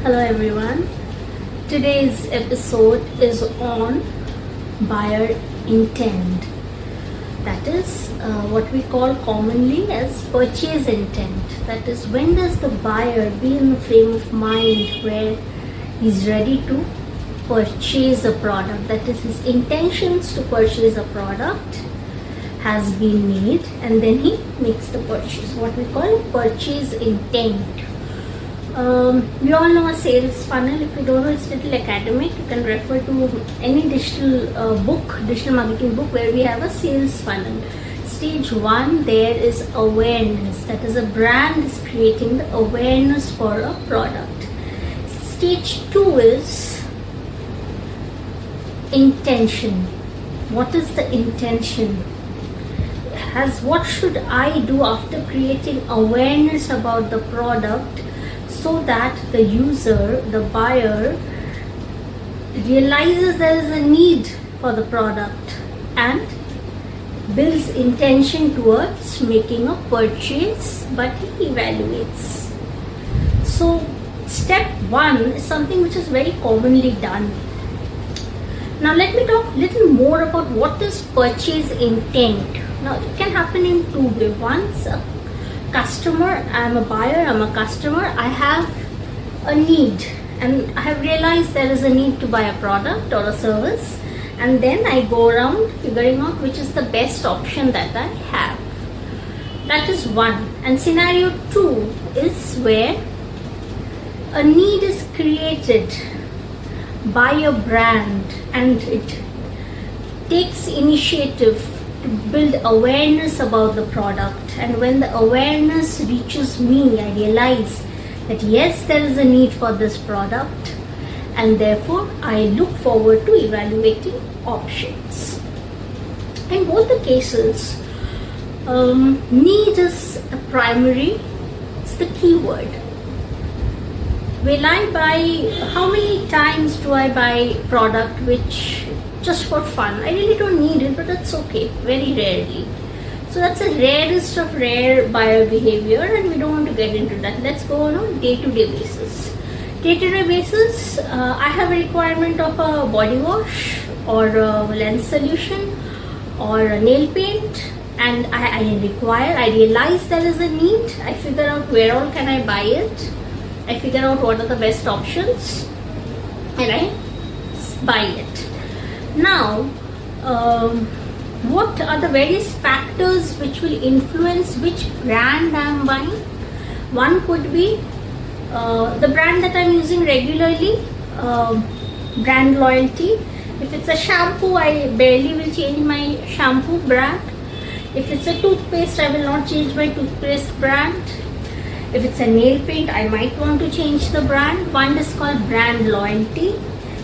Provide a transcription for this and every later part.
Hello everyone. Today's episode is on buyer intent. That is what we call commonly as purchase intent. That is, when does the buyer be in the frame of mind where he's ready to purchase a product. That is, his intentions to purchase a product has been made and then he makes the purchase. What we call purchase intent. We all know a sales funnel. If you don't know, it's a little academic. You can refer to any digital marketing book where we have a sales funnel. Stage 1, there is awareness. That is, a brand is creating the awareness for a product. Stage 2 is intention. What is the intention? What should I do after creating awareness about the product, so that the user, the buyer, realizes there is a need for the product and builds intention towards making a purchase, but he evaluates. So step 1 is something which is very commonly done. Now let me talk a little more about what is purchase intent. Now it can happen in 2 ways. Once a customer, I'm a buyer, I'm a customer, I have a need and I have realized there is a need to buy a product or a service, and then I go around figuring out which is the best option that I have. That is 1. And scenario 2 is where a need is created by a brand and it takes initiative to build awareness about the product, and when the awareness reaches me, I realize that yes, there is a need for this product, and therefore I look forward to evaluating options. In both the cases, need is a primary, it's the key word. Will I buy, how many times do I buy product which just for fun? I really don't need it, but that's okay, very rarely. So that's a rarest of rare buyer behavior, and we don't want to get into that. Let's go on a day-to-day basis. Day-to-day basis, I have a requirement of a body wash or a lens solution or a nail paint, and I realize there is a need. I figure out where all can I buy it. I figure out what are the best options and I buy it. Now, what are the various factors which will influence which brand I am buying? One could be the brand that I am using regularly, brand loyalty. If it's a shampoo, I barely will change my shampoo brand. If it's a toothpaste, I will not change my toothpaste brand. If it's a nail paint, I might want to change the brand. One is called brand loyalty.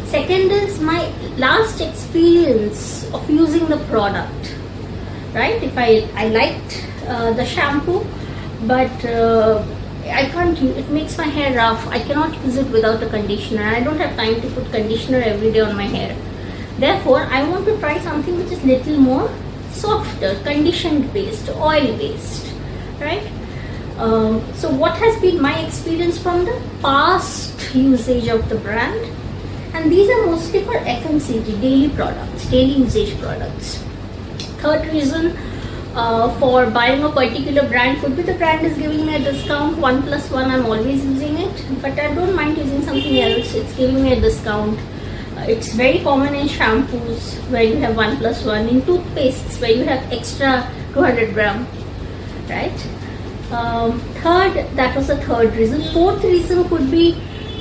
Second is my last experience of using the product, right? If I liked the shampoo, but I can't use it, makes my hair rough, I cannot use it without a conditioner. I don't have time to put conditioner every day on my hair. Therefore, I want to try something which is little more softer, conditioned based, oil based, right? So what has been my experience from the past usage of the brand? And these are mostly for FMCG, daily products, daily usage products. Third reason for buying a particular brand could be the brand is giving me a discount, 1+1, I'm always using it, but I don't mind using something else, it's giving me a discount. It's very common in shampoos where you have 1+1, in toothpastes where you have extra 200 gram, right? Third, that was the third reason. Fourth reason could be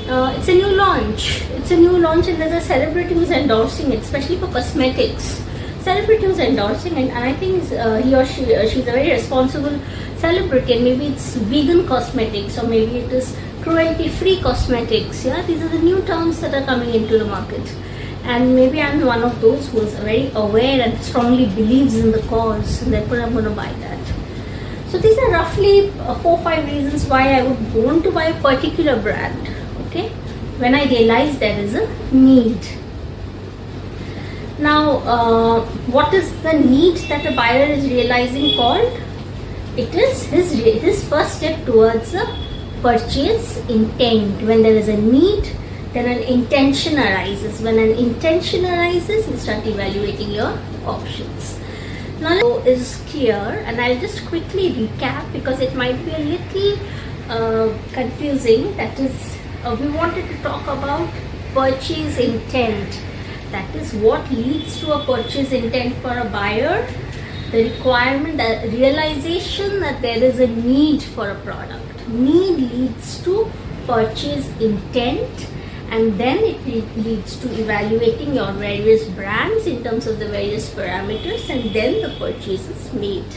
it's a new launch. It's a new launch and there's a celebrity who's endorsing it, especially for cosmetics. Celebrity who's endorsing it, and I think he or she's a very responsible celebrity, and maybe it's vegan cosmetics or maybe it is cruelty-free cosmetics. Yeah, these are the new terms that are coming into the market, and maybe I'm one of those who is very aware and strongly believes in the cause, and therefore I'm going to buy that. So these are roughly 4-5 reasons why I would want to buy a particular brand. Okay, when I realize there is a need. Now, what is the need that a buyer is realizing called? It is his first step towards a purchase intent. When there is a need, then an intention arises. When an intention arises, you start evaluating your options. Now is clear, and I'll just quickly recap because it might be a little confusing. That is, we wanted to talk about purchase intent. That is what leads to a purchase intent for a buyer. The requirement, the realization that there is a need for a product. Need leads to purchase intent, and then it leads to evaluating your various brands in terms of the various parameters, and then the purchase is made.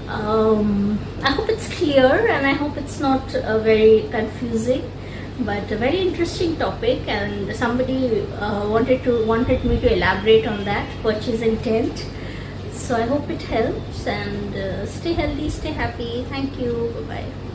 I hope it's clear, and I hope it's not very confusing, but a very interesting topic, and somebody wanted me to elaborate on that purchase intent. So I hope it helps, and stay healthy, stay happy. Thank you. Bye bye.